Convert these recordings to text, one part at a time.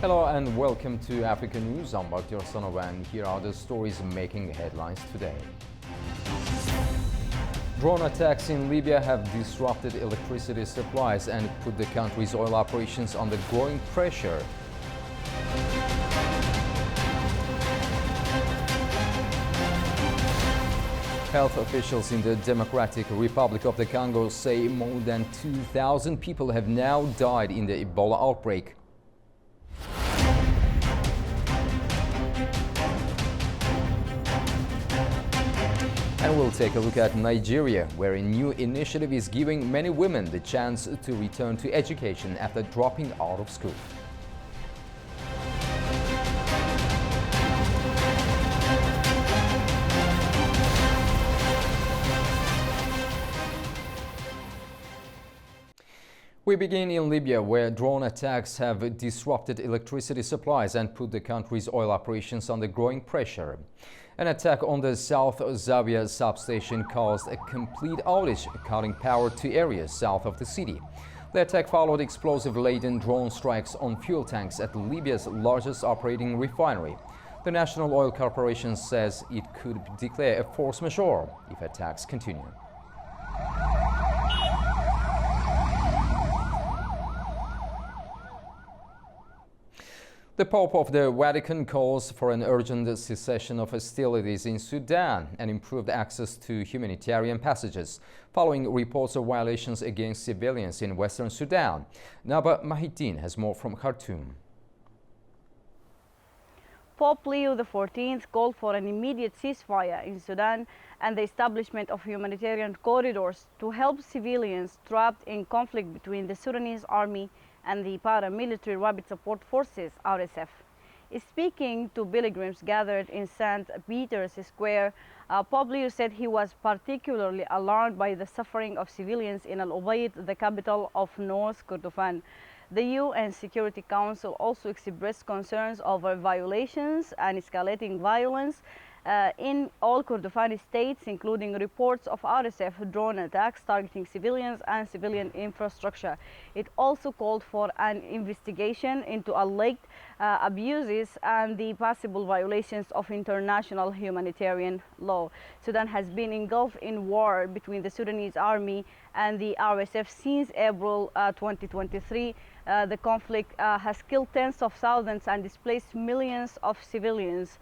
Hello and welcome to Africa News. I'm Bakhtiar Sanova and here are the stories making headlines today. Drone attacks in Libya have disrupted electricity supplies and put the country's oil operations under growing pressure. Health officials in the Democratic Republic of the Congo say more than 2,000 people have now died in the Ebola outbreak. And we'll take a look at Nigeria, where a new initiative is giving many women the chance to return to education after dropping out of school. We begin in Libya, where drone attacks have disrupted electricity supplies and put the country's oil operations under growing pressure. An attack on the South Zawiya substation caused a complete outage, cutting power to areas south of the city. The attack followed explosive-laden drone strikes on fuel tanks at Libya's largest operating refinery. The National Oil Corporation says it could declare a force majeure if attacks continue. The Pope of the Vatican calls for an urgent cessation of hostilities in Sudan and improved access to humanitarian passages, following reports of violations against civilians in Western Sudan. Naba Mahidin has more from Khartoum. Pope Leo XIV called for an immediate ceasefire in Sudan and the establishment of humanitarian corridors to help civilians trapped in conflict between the Sudanese army and the paramilitary Rapid Support Forces, RSF. Speaking to pilgrims gathered in St. Peter's Square, Pope Leo said he was particularly alarmed by the suffering of civilians in Al Ubaid, the capital of North Kordofan. The UN Security Council also expressed concerns over violations and escalating violence in all Kordofani states, including reports of RSF drone attacks targeting civilians and civilian infrastructure. It also called for an investigation into alleged abuses and the possible violations of international humanitarian law. Sudan has been engulfed in war between the Sudanese army and the RSF since April 2023. The conflict has killed tens of thousands and displaced millions of civilians,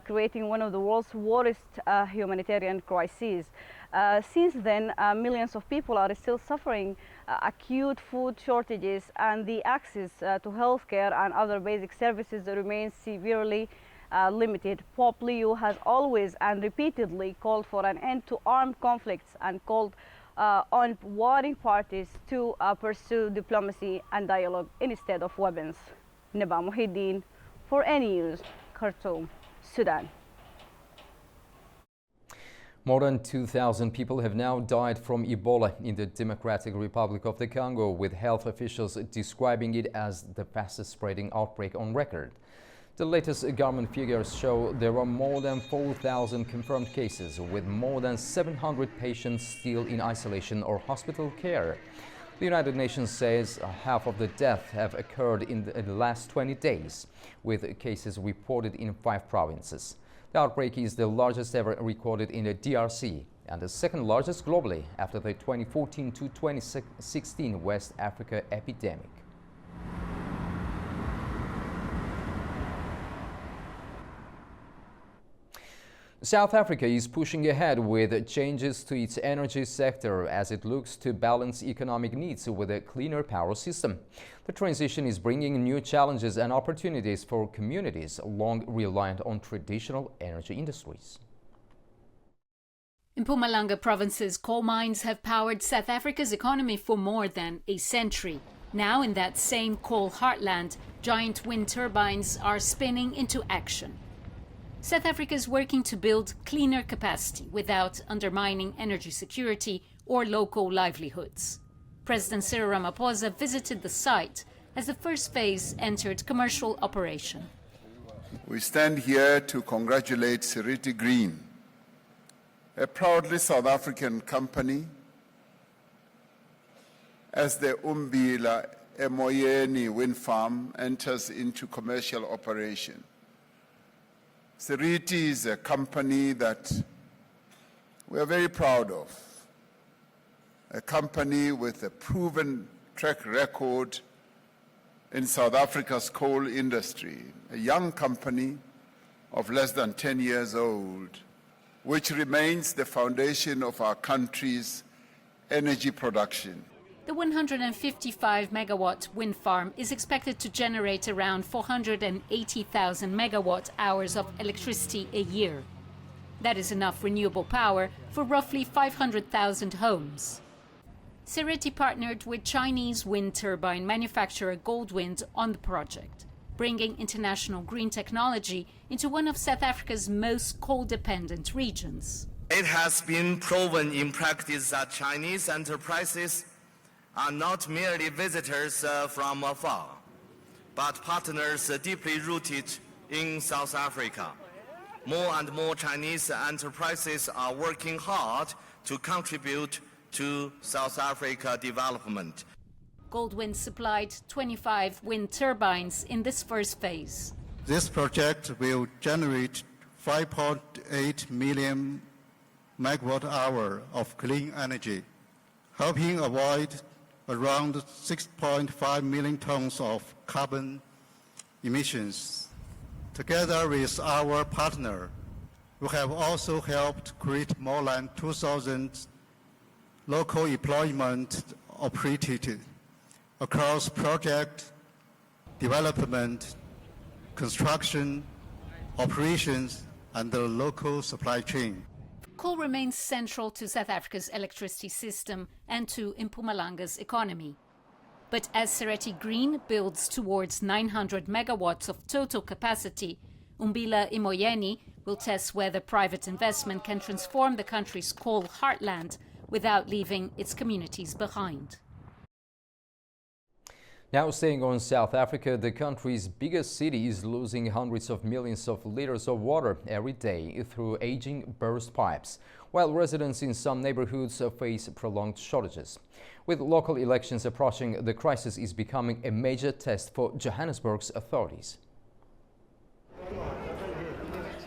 creating one of the world's worst humanitarian crises. Since then, millions of people are still suffering acute food shortages, and the access to healthcare and other basic services remains severely limited. Pope Leo has always and repeatedly called for an end to armed conflicts and called on warring parties to pursue diplomacy and dialogue instead of weapons. Naba Muhyiddin for News, Khartoum, Sudan. More than 2,000 people have now died from Ebola in the Democratic Republic of the Congo, with health officials describing it as the fastest spreading outbreak on record. The latest government figures show there are more than 4,000 confirmed cases, with more than 700 patients still in isolation or hospital care. The United Nations says half of the deaths have occurred in the last 20 days, with cases reported in 5 provinces. The outbreak is the largest ever recorded in the DRC and the second largest globally after the 2014 to 2016 West Africa epidemic. South Africa is pushing ahead with changes to its energy sector as it looks to balance economic needs with a cleaner power system. The transition is bringing new challenges and opportunities for communities long reliant on traditional energy industries. Mpumalanga province's coal mines have powered South Africa's economy for more than a century. Now, in that same coal heartland, giant wind turbines are spinning into action. South Africa is working to build cleaner capacity without undermining energy security or local livelihoods. President Cyril Ramaphosa visited the site as the first phase entered commercial operation. We stand here to congratulate Seriti Green, a proudly South African company, as the Umbila Moyeni wind farm enters into commercial operation. Seriti is a company that we are very proud of, a company with a proven track record in South Africa's coal industry, a young company of less than 10 years old, which remains the foundation of our country's energy production. The 155 megawatt wind farm is expected to generate around 480,000 megawatt hours of electricity a year. That is enough renewable power for roughly 500,000 homes. Seriti partnered with Chinese wind turbine manufacturer Goldwind on the project, bringing international green technology into one of South Africa's most coal-dependent regions. It has been proven in practice that Chinese enterprises are not merely visitors from afar, but partners deeply rooted in South Africa. More and more Chinese enterprises are working hard to contribute to South Africa development. Goldwind supplied 25 wind turbines in this first phase. This project will generate 5.8 million megawatt hour of clean energy, helping avoid around 6.5 million tons of carbon emissions. Together with our partner, we have also helped create more than 2,000 local employment opportunities across project development, construction, operations, and the local supply chain. Coal remains central to South Africa's electricity system and to Mpumalanga's economy. But as Seriti Green builds towards 900 megawatts of total capacity, Umbila Imoyeni will test whether private investment can transform the country's coal heartland without leaving its communities behind. Now staying on South Africa, the country's biggest city is losing hundreds of millions of liters of water every day through aging burst pipes, while residents in some neighborhoods face prolonged shortages. With local elections approaching, the crisis is becoming a major test for Johannesburg's authorities.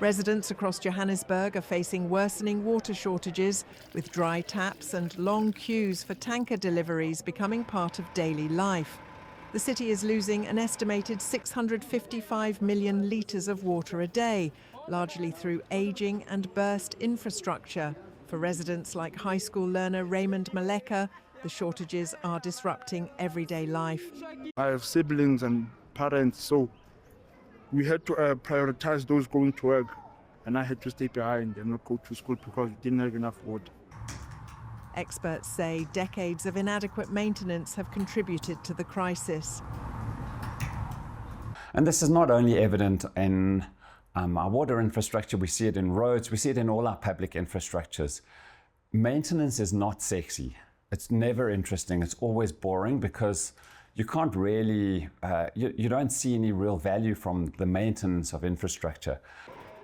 Residents across Johannesburg are facing worsening water shortages, with dry taps and long queues for tanker deliveries becoming part of daily life. The city is losing an estimated 655 million litres of water a day, largely through ageing and burst infrastructure. For residents like high school learner Raymond Maleka, the shortages are disrupting everyday life. I have siblings and parents, so we had to prioritize those going to work, and I had to stay behind and not go to school because we didn't have enough water. Experts say decades of inadequate maintenance have contributed to the crisis. And this is not only evident in our water infrastructure, we see it in roads, we see it in all our public infrastructures. Maintenance is not sexy. It's never interesting. It's always boring because you can't really, you don't see any real value from the maintenance of infrastructure.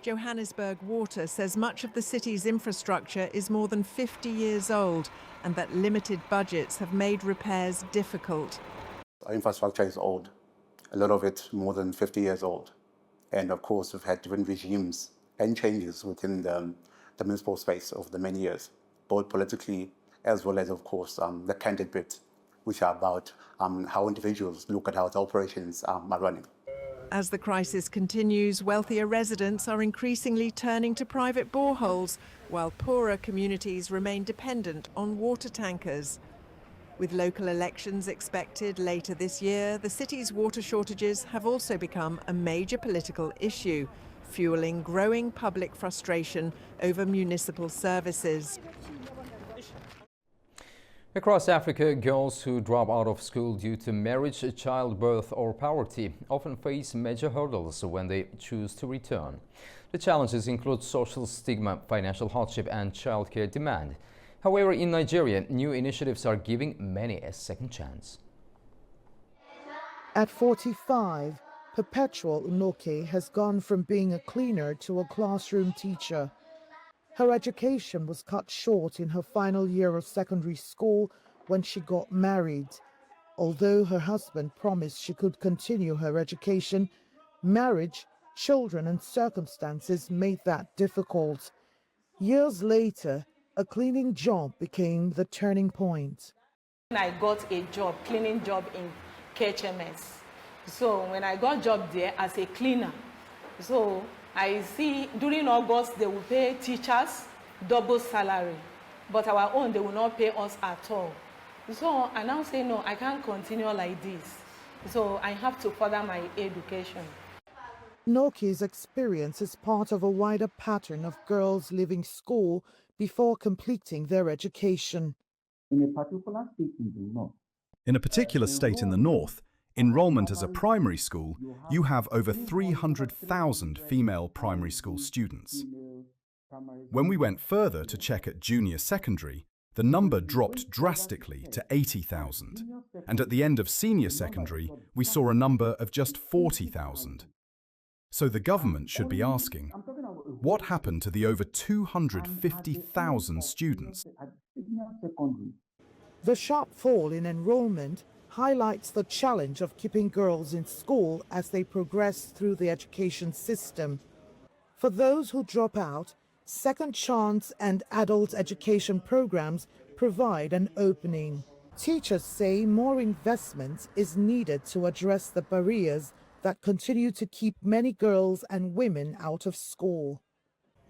Johannesburg Water says much of the city's infrastructure is more than 50 years old and that limited budgets have made repairs difficult. Our infrastructure is old, a lot of it more than 50 years old. And of course, we've had different regimes and changes within the municipal space over the many years, both politically as well as, of course, the candid bit, which are about how individuals look at how the operations are running. As the crisis continues, wealthier residents are increasingly turning to private boreholes, while poorer communities remain dependent on water tankers. With local elections expected later this year, the city's water shortages have also become a major political issue, fueling growing public frustration over municipal services. Across Africa, girls who drop out of school due to marriage, childbirth or poverty often face major hurdles when they choose to return. The challenges include social stigma, financial hardship and childcare demand. However, in Nigeria, new initiatives are giving many a second chance. At 45, Perpetual Unoke has gone from being a cleaner to a classroom teacher. Her education was cut short in her final year of secondary school when she got married. Although her husband promised she could continue her education, marriage, children, and circumstances made that difficult. Years later, a cleaning job became the turning point. I got a job, cleaning job in KHMS. So when I got job there as a cleaner, so I see during August they will pay teachers double salary, but our own they will not pay us at all. So I now say, no, I can't continue like this. So I have to further my education. Noki's experience is part of a wider pattern of girls leaving school before completing their education. In a particular state in the north, enrollment as a primary school, you have over 300,000 female primary school students. When we went further to check at junior secondary, the number dropped drastically to 80,000. And at the end of senior secondary, we saw a number of just 40,000. So the government should be asking, what happened to the over 250,000 students? The sharp fall in enrollment highlights the challenge of keeping girls in school as they progress through the education system. For those who drop out, Second Chance and adult education programs provide an opening. Teachers say more investment is needed to address the barriers that continue to keep many girls and women out of school.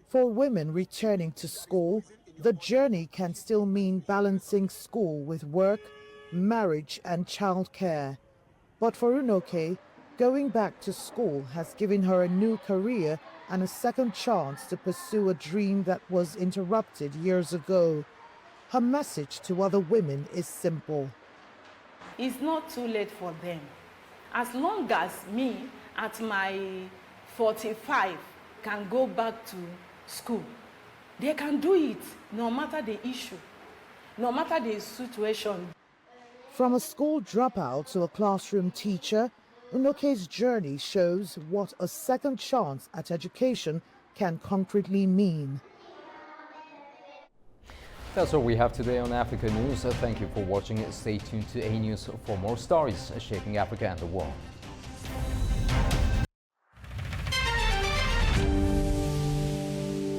For women returning to school, the journey can still mean balancing school with work, marriage, and childcare. But for Unoke, going back to school has given her a new career and a second chance to pursue a dream that was interrupted years ago. Her message to other women is simple. It's not too late for them. As long as me, at my 45, can go back to school, they can do it, no matter the issue, no matter the situation. From a school dropout to a classroom teacher, Unoke's journey shows what a second chance at education can concretely mean. That's all we have today on Africa News. Thank you for watching. Stay tuned to A News for more stories shaping Africa and the world.